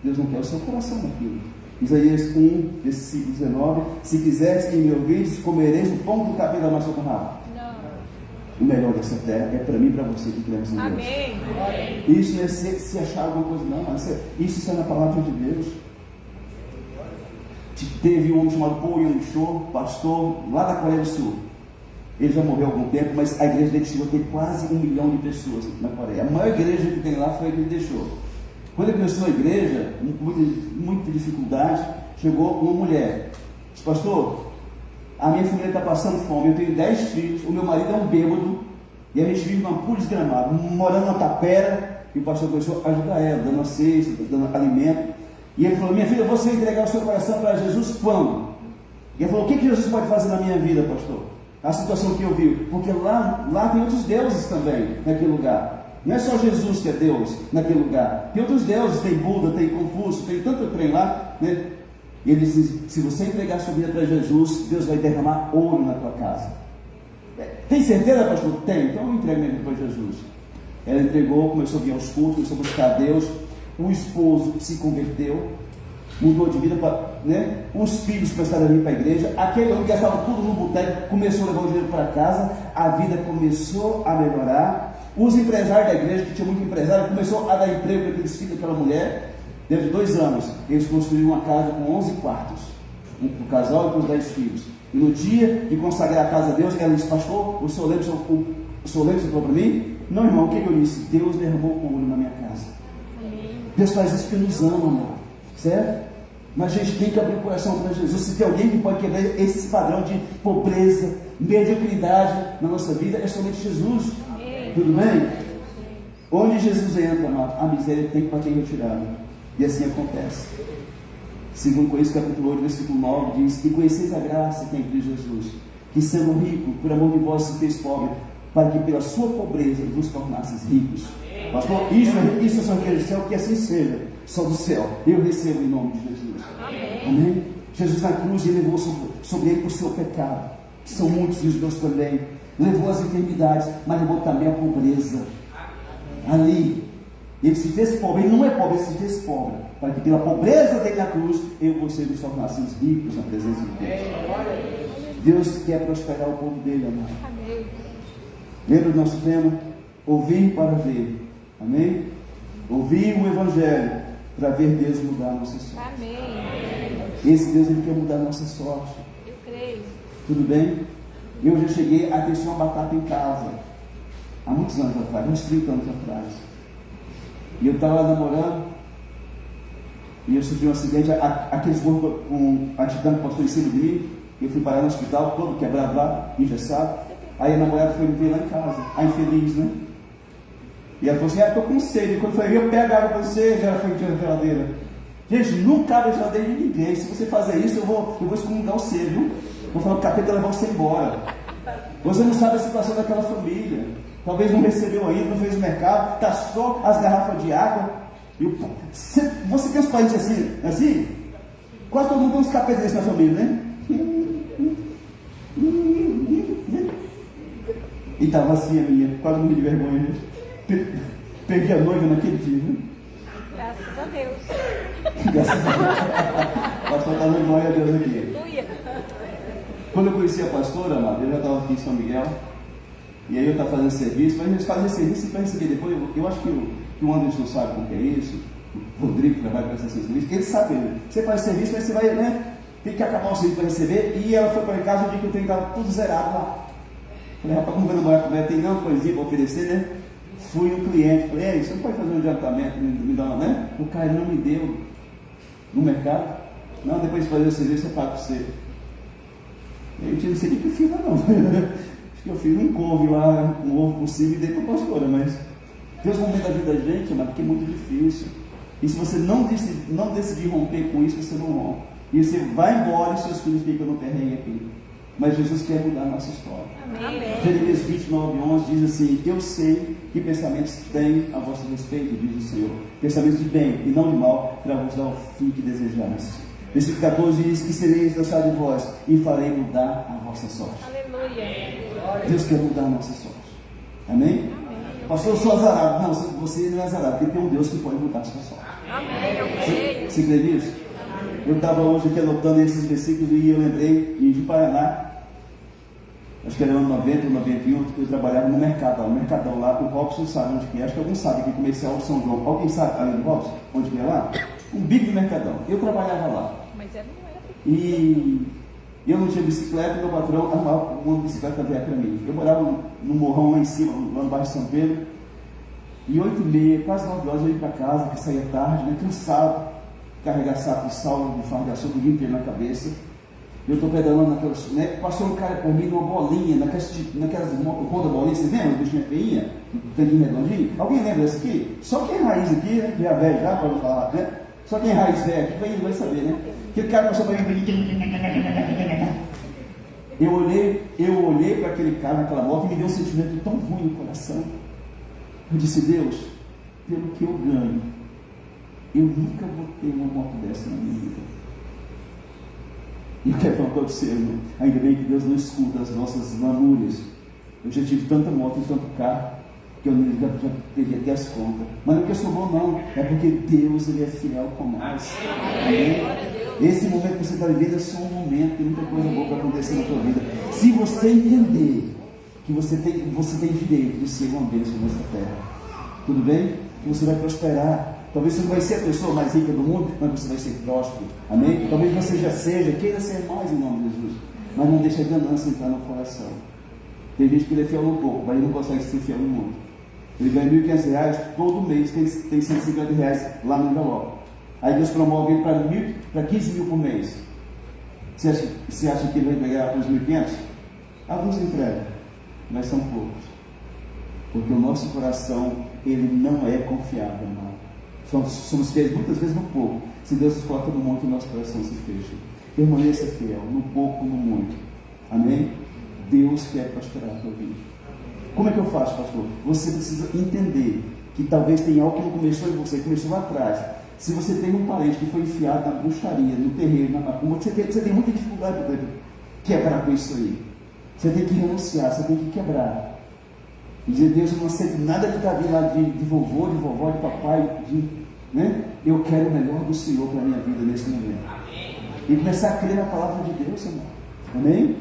Deus não quer o seu coração naquilo. Isaías 1, versículo 19. Se quiseres que me ouvis, comereis o pão do cabelo da maçã do rabo. O melhor dessa terra é para mim e para você que cremos em Deus. Amém. Isso não é se achar alguma coisa, não. Isso está na palavra de Deus. Teve um homem chamado Paul Yong-cho, pastor lá da Coreia do Sul. Ele já morreu há algum tempo, mas a igreja dele chegou a ter quase 1 milhão de pessoas na Coreia. A maior igreja que tem lá foi a que ele deixou. Quando ele começou a igreja, muita dificuldade, chegou uma mulher. Disse, pastor, a minha família está passando fome, eu tenho 10 filhos, o meu marido é um bêbado, e a gente vive numa pura desgramada, morando na tapera, e o pastor começou a ajudar ela, dando cesta, dando alimento. E ele falou, minha filha, você vai entregar o seu coração para Jesus quando? E ele falou, o que Jesus pode fazer na minha vida, pastor? A situação que eu vi, porque lá tem outros deuses também, naquele lugar. Não é só Jesus que é Deus naquele lugar. Tem outros deuses, tem Buda, tem Confúcio, tem tanto trem lá, né? E ele disse, se você entregar a sua vida para Jesus, Deus vai derramar ouro na tua casa. Tem certeza, pastor? Tem. Então eu entrego minha vida para Jesus. Ela entregou, começou a vir aos cultos, começou a buscar a Deus. O esposo se converteu, mudou de vida, né? Os filhos começaram a vir para a igreja. Aquele homem que gastava tudo no boteco começou a levar o dinheiro para casa. A vida começou a melhorar. Os empresários da igreja, que tinha muito empresário, começou a dar emprego para aqueles filhos daquela mulher. Dentro de 2 anos, eles construíram uma casa com 11 quartos, um para o casal e para os 10 filhos. E no dia de consagrar a casa a Deus, ela disse, pastor, o senhor lembra que falou para mim? Não, irmão, o que eu disse? Deus derramou o ouro na minha casa. Deus faz isso porque nos ama, amor. Certo? Mas a gente tem que abrir o coração para Jesus. Se tem alguém que pode quebrar esse padrão de pobreza, mediocridade na nossa vida, é somente Jesus. Tudo bem? Onde Jesus entra, amado, a miséria tem que partir retirada. E assim acontece. Segundo Coríntios capítulo 8, versículo 9, diz, e conheceis a graça que é em Cristo Jesus, que sendo rico, por amor de vós se fez pobre, para que pela sua pobreza vos tornasses ricos. Pastor, isso é só aquele céu, que assim seja, só do céu. Eu recebo em nome de Jesus. Amém? Jesus na cruz, Ele levou sobre Ele o seu pecado, que são muitos e os meus também. Levou as enfermidades, mas levou também a pobreza. Ali, Ele se fez pobre. Ele não é pobre, Ele se fez pobre, para que pela pobreza dele na cruz, eu e você nos tornássemos ricos na presença de Deus. Deus quer prosperar o povo dele, amado. Amém. Lembra do nosso tema? Ouvir para ver. Amém? Ouvir o Evangelho para ver Deus mudar a nossa sorte. Amém. Esse Deus, Ele quer mudar a nossa sorte. Eu creio. Tudo bem? Eu já cheguei a ter uma batata em casa há muitos anos atrás, uns 30 anos atrás. E eu estava namorando e eu sofri um acidente, aqueles gorros com atitante passou em cima de mim. Eu fui parar no hospital, todo quebrado lá, engessado. Aí a namorada foi me ver lá em casa, a infeliz, né? E ela falou assim: estou com sede. Quando eu falei: eu pego água para você, já foi na geladeira. Gente, nunca abre a geladeira de ninguém. Se você fazer isso, eu vou excomungar você, viu? Vou falar: o capeta levar você embora. Você não sabe a situação daquela família. Talvez não recebeu ainda, não fez o mercado, está só as garrafas de água. Você tem uns parentes assim? Quase todo mundo tem uns capetas desses na família, né? E estava assim a minha, quase morri de vergonha, né? Perdi a noiva naquele dia, né? Graças a Deus. Graças a Deus. Pastor está dando glória a Deus aqui. Quando eu conheci a pastora, amado, eu já estava aqui em São Miguel. E aí eu estava fazendo serviço, mas eles fazem serviço para receber depois. Eu acho que o Anderson não sabe como que é isso. O Rodrigo, que trabalha com essa serviço, ele sabe. Você faz serviço, mas você vai, né? Tem que acabar o serviço para receber. E ela foi para casa, o dia que eu tenho que estar tudo zerado lá. Falei: rapaz, como vai namorar com ela? Tem não coisinha para oferecer, né? Fui um cliente, falei: ei, você não pode fazer um adiantamento, me dá uma, né? O cara não me deu no mercado. Não, depois de fazer o serviço, eu pago para você. Eu não sei o que eu fiz lá, não. Acho que eu fiz um couve lá, um ovo por cima e dei para a pastora, mas Deus momento da vida da gente, mas porque é muito difícil. E se você não decidir romper com isso, você não rompe. E você vai embora e seus filhos ficam no terreno aqui. Mas Jesus quer mudar a nossa história. Amém. Jeremias 29:11 diz assim: eu sei que pensamentos têm a vosso respeito, diz o Senhor, pensamentos de bem e não de mal, para vos dar o fim que desejais. Versículo 14 diz: que sereis lançados de vós e farei mudar a vossa sorte. Aleluia. Deus quer mudar a nossa sorte. Amém? Pastor, eu sou azarado. Não, você não é azarado, porque tem um Deus que pode mudar a sua sorte. Amém. Eu creio. Você crê nisso? Eu estava hoje aqui anotando esses versículos e eu lembrei de Paraná. Acho que era ano 90 ou 91, que eu trabalhava no mercado, no Mercadão lá. O Robson sabe onde que é. Acho que alguns sabem que comercial de São João. Alguém sabe, além do Robson, onde que é lá? Um bico do Mercadão. Eu trabalhava lá. Mas não era. E eu não tinha bicicleta, meu patrão arrumava uma bicicleta velha para mim. Eu morava no morrão lá em cima, lá no bairro de São Pedro. E 8h30, quase 9 horas eu ia para casa, que saía tarde, né, cansado, carregar saco de sal, de fardo de açúcar, o dia inteiro na cabeça. Eu estou pedalando naquelas, né, passou um cara por mim numa bolinha, naquelas roda bolinha, vocês lembram? Bichinha feinha, tanquinho redondinho. Alguém lembra dessa aqui? Só quem é raiz aqui, né, que é velho já, pode falar, né? Só quem é raiz velho aqui vai saber, né? Aquele cara passou para mim. Eu olhei para aquele cara naquela moto e me deu um sentimento tão ruim no coração. Eu disse: Deus, pelo que eu ganho, eu nunca vou ter uma moto dessa na minha vida. E eu quero falar para você, irmão, ainda bem que Deus não escuta as nossas lamúrias. Eu já tive tanta moto e tanto carro que eu já perdi até as contas. Mas não é porque eu sou bom, não. É porque Deus, Ele é fiel com nós. Amém? Esse momento que você está vivendo é só um momento. Tem muita coisa boa para acontecer na tua vida. Se você entender que você tem direito de ser uma bênção nessa terra, tudo bem? Você vai prosperar. Talvez você não vai ser a pessoa mais rica do mundo, mas você vai ser próspero. Amém? Talvez você já seja, queira ser mais em nome de Jesus. Mas não deixe a ganância entrar no coração. Tem gente que ele é fiel no pouco, mas ele não consegue ser fiel no muito. Ele ganha R$1.500, todo mês tem R$150 lá no envelope. Aí Deus promove ele para 15 mil por mês. Você acha que ele vai pegar os 1.500? Alguns entregam, mas são poucos. Porque o nosso coração, ele não é confiável, irmão. Somos fiéis muitas vezes no pouco. Se Deus nos coloca no muito, o nosso coração se fecha. Permaneça fiel, no pouco, no muito. Amém? Deus quer prosperar a tua vida. Como é que eu faço, pastor? Você precisa entender que talvez tenha algo que não começou em você, começou lá atrás. Se você tem um parente que foi enfiado na bruxaria, no terreiro, na macumba, você tem muita dificuldade para quebrar com isso aí. Você tem que renunciar, você tem que quebrar. E dizer, Deus, eu não aceito nada que está vindo lá de vovô, de vovó, de papai, né? Eu quero o melhor do Senhor para a minha vida nesse momento. E começar a crer na palavra de Deus, irmão. Amém?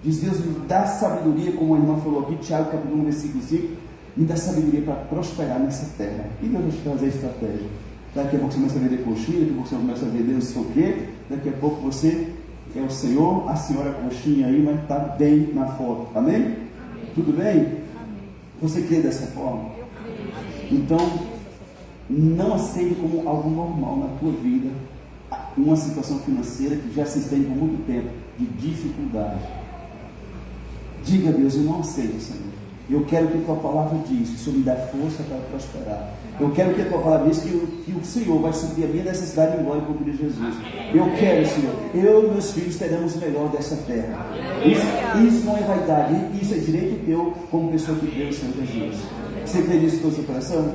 Diz, Deus, me dá sabedoria, como a irmã falou aqui, Tiago capítulo 1, versículo 5, me dá sabedoria para prosperar nessa terra. E Deus vai te trazer estratégia. Daqui a pouco você começa a vender coxinha, daqui a pouco você começa a vender não sei o quê, daqui a pouco você é o Senhor, a senhora coxinha aí, mas está bem na foto. Amém? Amém. Tudo bem? Amém. Você crê dessa forma? Então, não aceite como algo normal na tua vida uma situação financeira que já se estende por muito tempo de dificuldade. Diga a Deus, eu não aceito, Senhor. Eu quero que a tua palavra diz que o Senhor me dá força para prosperar. Eu quero que a tua palavra diz que o Senhor vai suprir a minha necessidade em glória por Cristo Jesus. Eu quero, Senhor. Eu e meus filhos teremos o melhor dessa terra. Isso não é vaidade, isso é direito teu como pessoa que crê no Senhor Jesus. Você crê nisso com o seu coração?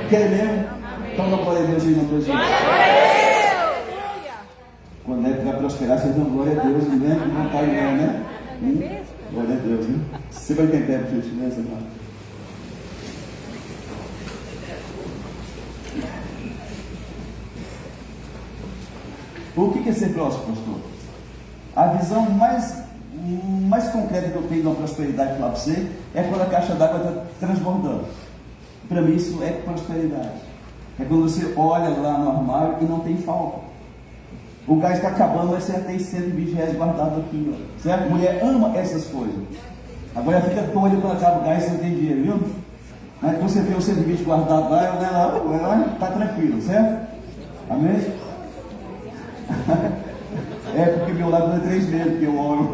Quer mesmo? Então dá glória a Deus aí na tua gente. Quando é para prosperar, vocês dão glória a Deus, né? Não está ganhando, né? Glória a Deus, né? Você vai entender, por gentileza, irmão. O que é ser próximo, pastor? A visão mais concreta que eu tenho da prosperidade para você é quando a caixa d'água está transbordando. Para mim isso é prosperidade. É quando você olha lá no armário e não tem falta. O gás está acabando, mas você já tem 120 reais guardado aqui, ó. Certo? A mulher ama essas coisas. Agora fica doida quando acaba o gás e você não tem dinheiro, viu? Mas você vê o 120 guardado lá, ela está tranquilo, certo? Amém? É porque meu lado não é 3 meses, porque eu oro.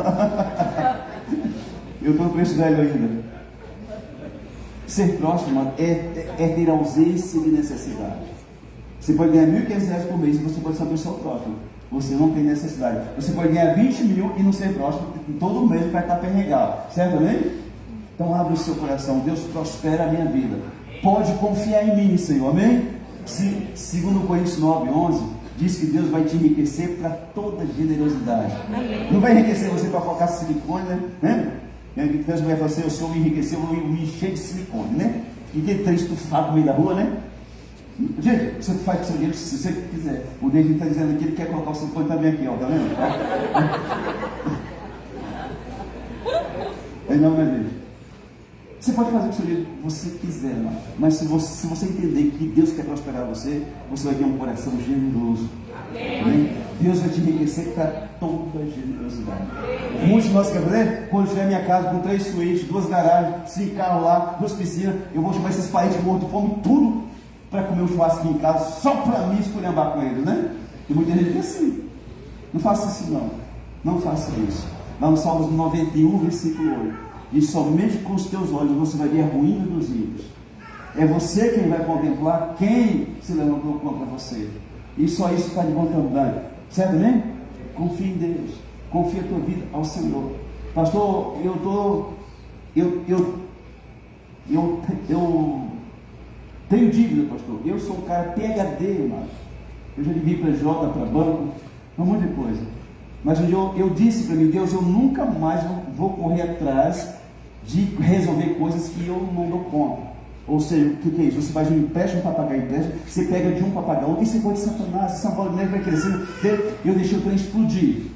Eu estou no preço velho ainda. Ser próximo é ter ausência de necessidade. Você pode ganhar R$1.500 por mês e você pode ser uma pessoa próxima. Você não tem necessidade. Você pode ganhar 20 mil e não ser próximo, todo mês vai estar perregado. Certo, amém? Então abre o seu coração. Deus prospera a minha vida. Pode confiar em mim, Senhor. Amém? Segundo Coríntios 9:11, diz que Deus vai te enriquecer para toda generosidade. Amém. Não vai enriquecer você para focar silicone, né? Que fez mulher falar assim, o Senhor me enriqueceu, eu vou me encher de silicone, né? E tem 3 estufados no meio da rua, né? Gente, você faz com o seu dinheiro se você quiser. O David está dizendo aqui, ele quer colocar o silicone também aqui, ó, tá vendo? É não, meu Deus. Você pode fazer com o seu dinheiro o que você quiser, mano. Mas se você entender que Deus quer prosperar você vai ter um coração generoso. Amém? Deus vai te enriquecer para toda generosidade. Muitos de nós querem ver, quando tiver minha casa com 3 suítes, 2 garagens, 5 carros lá, 2 piscinas, eu vou chamar esses parentes mortos de fome, tudo para comer um churrasco em casa, só para mim esculhambar com eles, né? E muita gente diz assim. Não faça isso não. Não faça isso. Lá no Salmos 91, versículo 8. E somente com os teus olhos você vai ver a ruína dos ímpios. É você quem vai contemplar quem se levantou contra você. E só isso está de bom tamanho. Certo, né? Confia em Deus. Confia a tua vida ao Senhor. Pastor, eu tenho dívida, pastor. Eu sou um cara PhD, irmão. Eu já vivi para Jota, para banco, um monte de coisa. Mas eu disse para mim, Deus, eu nunca mais vou correr atrás de resolver coisas que eu não dou conta. Ou seja, o que é isso? Você faz um empréstimo para pagar empréstimo, você pega de um para pagar outro, e você pode Satanás, São Paulo vai crescendo. Eu deixei o trem explodir.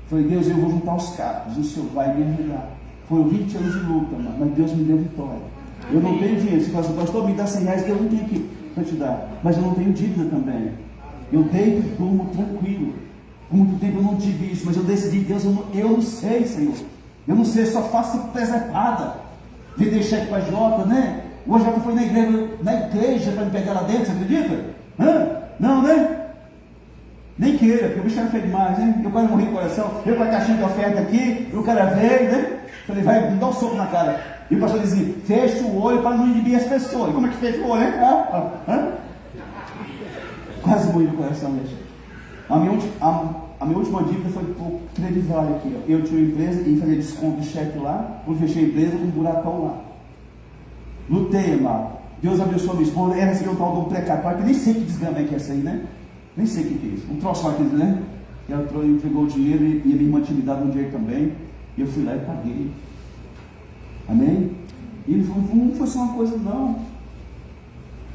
Falei, Deus, eu vou juntar os cabos, o Senhor vai me ajudar. Foram 20 anos de luta, mas Deus me deu vitória. Eu não tenho dinheiro. Você fala assim, pastor, me dá 100 reais que eu não tenho aqui para te dar. Mas eu não tenho dívida também. Eu deito e durmo tranquilo. Por muito tempo eu não tive isso, mas eu decidi, Deus, eu não sei, Senhor. Eu não sei, eu só faço presepada. Vender cheque para a Jota, né? Hoje a Jota foi na igreja para me pegar lá dentro, você acredita? Não, né? Nem queira, porque o bicho era feio demais, né? Eu quase morri de coração. Eu com a caixinha de oferta aqui, e o cara veio, né? Falei, vai, me dá um soco na cara. E o pastor dizia, fecha o olho para não inibir as pessoas. E como é que fecha o olho, né? Quase morri de coração, gente. a minha última dívida foi por Credit Vale aqui. Ó. Eu tinha uma empresa e fazia desconto de cheque lá. Quando fechei a empresa, com um buracão lá. Lutei, amado. Deus abençoe a minha esposa. Ela recebeu um tal de um precatório, que nem sei que desgama é que é essa aí, né? Nem sei o que é isso. Um troço lá, né? E ela entregou o dinheiro e a minha irmã tinha me dado um dinheiro também. E eu fui lá e paguei. Amém? E ele falou, não foi só uma coisa, não.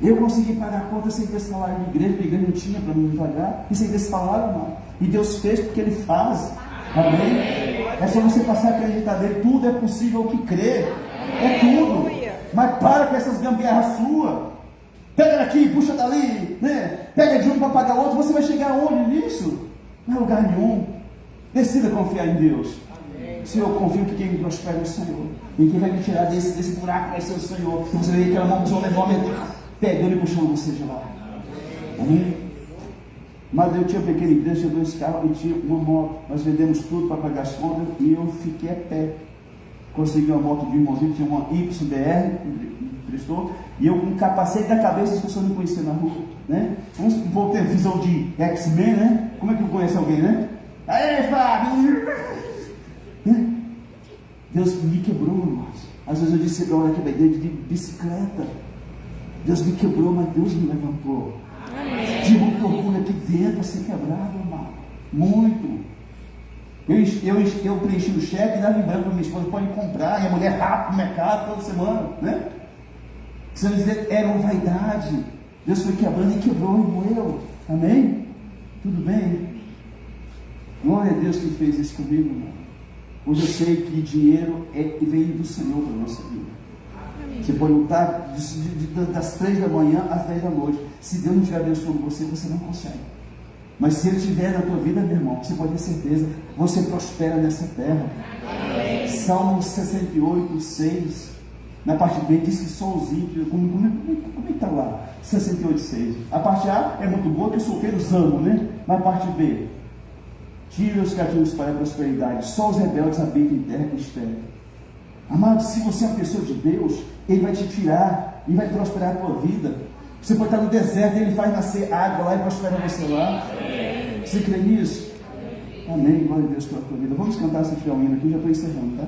Eu consegui pagar a conta sem ter salário de igreja, porque a igreja não tinha para me pagar, e sem ter salário, amado. E Deus fez porque Ele faz. Amém? É só você passar a acreditar nele. Tudo é possível que crê. É tudo. Mas para com essas gambiarras suas. Pega daqui, puxa dali, né? Pega de um para pagar outro. Você vai chegar aonde nisso? Não é lugar nenhum. Decida confiar em Deus. Senhor, eu confio que quem me prospera é o Senhor. E quem vai me tirar desse buraco vai ser o Senhor. Você vê aquela mão de um enorme pegando e puxando você de lá. Amém? Mas eu tinha uma pequena igreja, tinha 2 carros e tinha uma moto. Nós vendemos tudo para pagar as contas e eu fiquei a pé. Consegui uma moto de um irmãozinho, tinha uma YBR, emprestou, e eu com um capacete na cabeça, as pessoas não conheciam na rua, né? Um pouco tem visão de X-Men, né? Como é que eu conheço alguém, né? Aê, Fábio! Deus me quebrou, irmãos. Às vezes eu disse, olha que ideia de bicicleta. Deus me quebrou, mas Deus me levantou. Tinha muito orgulho aqui dentro a ser quebrado, irmão. Muito. Eu preenchi o cheque e dava em branco para minha esposa, pode comprar, e a mulher rápido no mercado toda semana, né? Você vai dizer, era uma vaidade. Deus foi quebrando e quebrou e moeu. Amém? Tudo bem? Glória a Deus que fez isso comigo, irmão. Hoje eu sei que dinheiro vem do Senhor para a nossa vida. Você pode lutar das 3 da manhã às 10 da noite. Se Deus não estiver abençoando você, você não consegue. Mas se Ele estiver na tua vida, meu irmão, você pode ter certeza, você prospera nessa terra. Amém. Salmo 68, 6, na parte B, diz que só os ímpios, como é que está lá? 68, 6. A parte A é muito boa, que os solteiros amam, né? Mas a parte B, tira os cativos para a prosperidade, só os rebeldes habitam em terra estéril. Amado, se você é uma pessoa de Deus, Ele vai te tirar e vai prosperar a tua vida. Você pode estar no deserto e Ele faz nascer água lá e prospera você lá. Você crê nisso? Amém. Glória a Deus pela tua vida. Vamos cantar se tiver um hino aqui, já estou encerrando, tá?